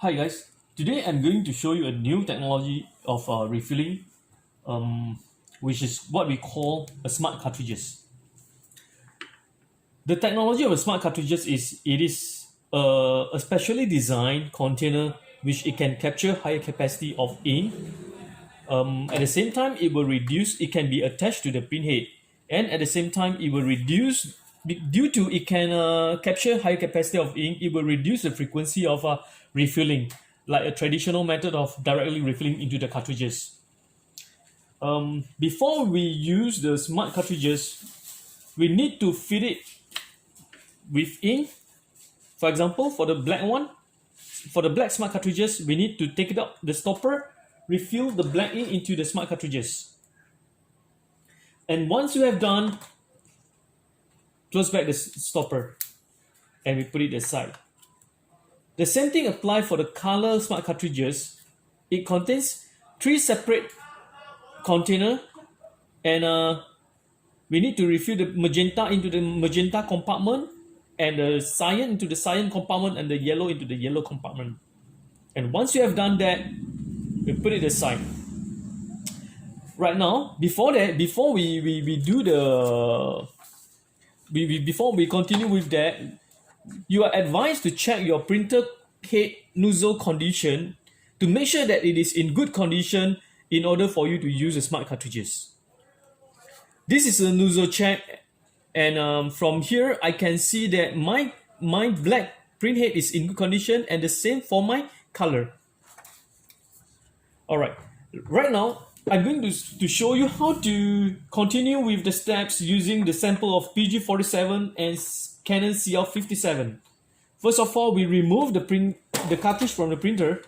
Hi guys, today I'm going to show you a new technology of refilling, which is what we call a smart cartridges. The technology of a smart cartridges is it is a specially designed container which it can capture higher capacity of ink. At the same time, it will reduce. It can be attached to the printhead, and at the same time, it will reduce due to it can capture high capacity of ink. It will reduce the frequency of refilling, like a traditional method of directly refilling into the cartridges. Before we use the smart cartridges, we need to fill it with ink. For example, for the black one, for the black smart cartridges, we need to take it out the stopper, refill the black ink into the smart cartridges. And once you have done, close back the stopper and we put it aside. The same thing applies for the color smart cartridges. It contains three separate container, and we need to refill the magenta into the magenta compartment, and the cyan into the cyan compartment, and the yellow into the yellow compartment. And once you have done that, we put it aside. Right now, before we do the before we continue with that, you are advised to check your printer head nozzle condition to make sure that it is in good condition in order for you to use the smart cartridges. This is a nozzle check, and from here I can see that my black printhead is in good condition, and the same for my color. All right, right now I'm going to show you how to continue with the steps using the sample of PG47 and Canon CL57. First of all, we remove the cartridge from the printer.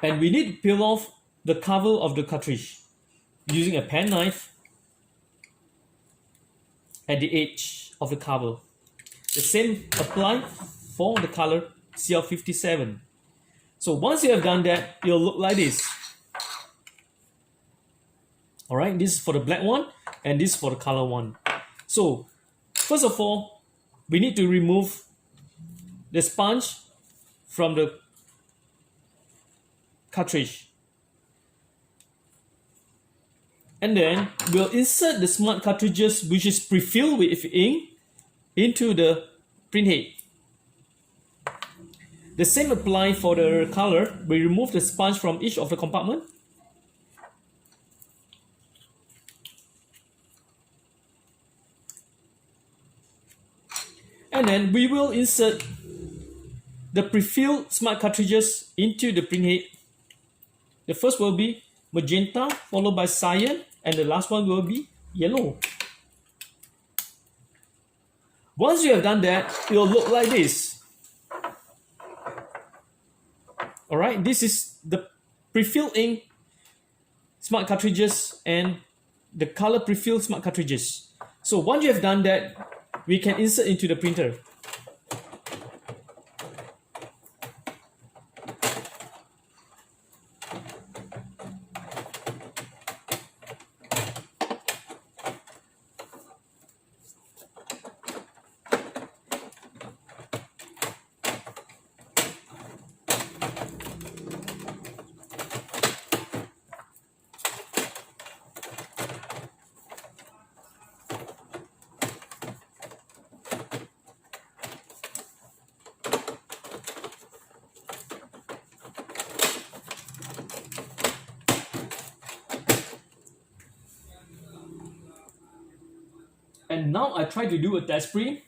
And we need to peel off the cover of the cartridge using a pen knife at the edge of the cover. The same apply for the color CL57. So once you have done that, it'll look like this. All right, this is for the black one, and this is for the color one. So first of all, we need to remove the sponge from the cartridge, and then we'll insert the smart cartridges, which is pre-filled with ink, into the printhead. The same apply for the color. We remove the sponge from each of the compartment. And then we will insert the pre-filled smart cartridges into the printhead. The first will be magenta, followed by cyan, and the last one will be yellow. Once you have done that, it will look like this. All right, this is the pre-filled ink smart cartridges and the color pre-filled smart cartridges. So once you have done that, we can insert into the printer. And now I try to do a test print.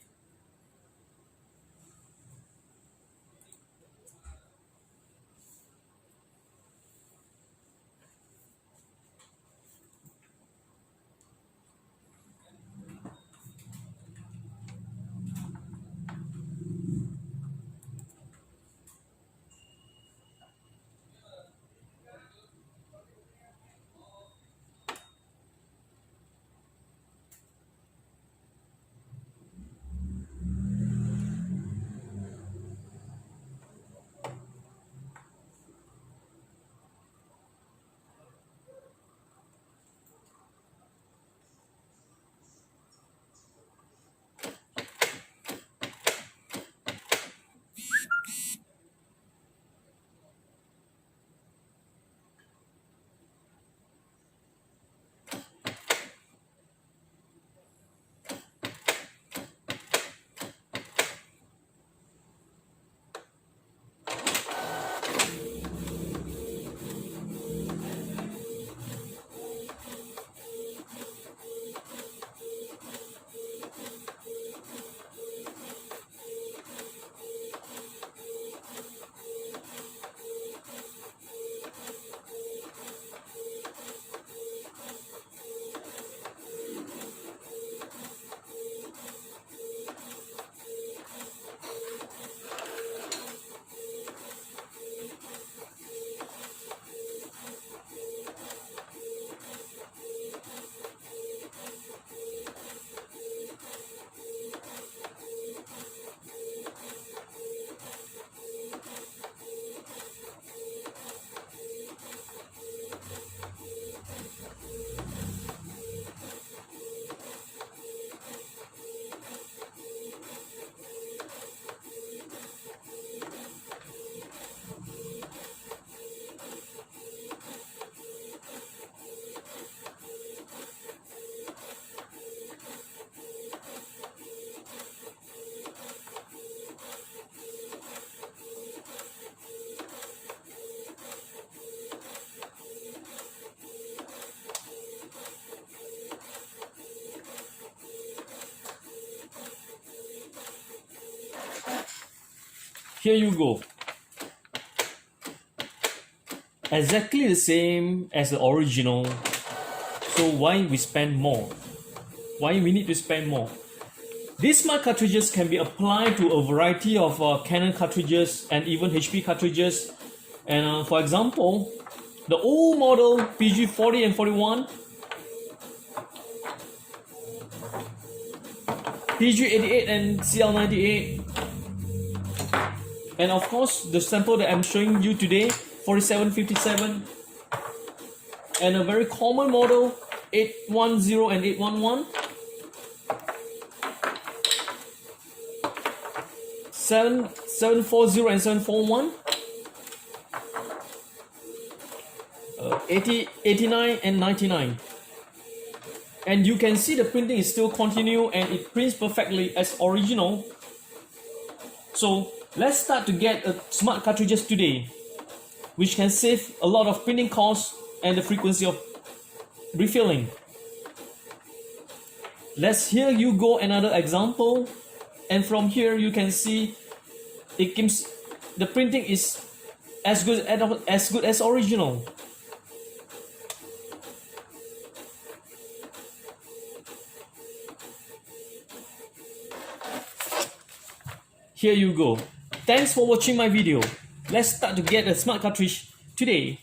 Here you go. Exactly the same as the original. So why we spend more? Why we need to spend more? These smart cartridges can be applied to a variety of Canon cartridges and even HP cartridges. And for example, the old model PG40 and 41, PG88 and CL98, and of course the sample that I'm showing you today, 4757, and a very common model 810 and 811, 740 and 741, 80, 89 and 99. And you can see the printing is still continue and it prints perfectly as original. So let's start to get smart cartridges today, which can save a lot of printing costs and the frequency of refilling. Here you go, another example, and from here you can see the printing is as good as original. Here you go. Thanks for watching my video. Let's start to get a smart cartridge today.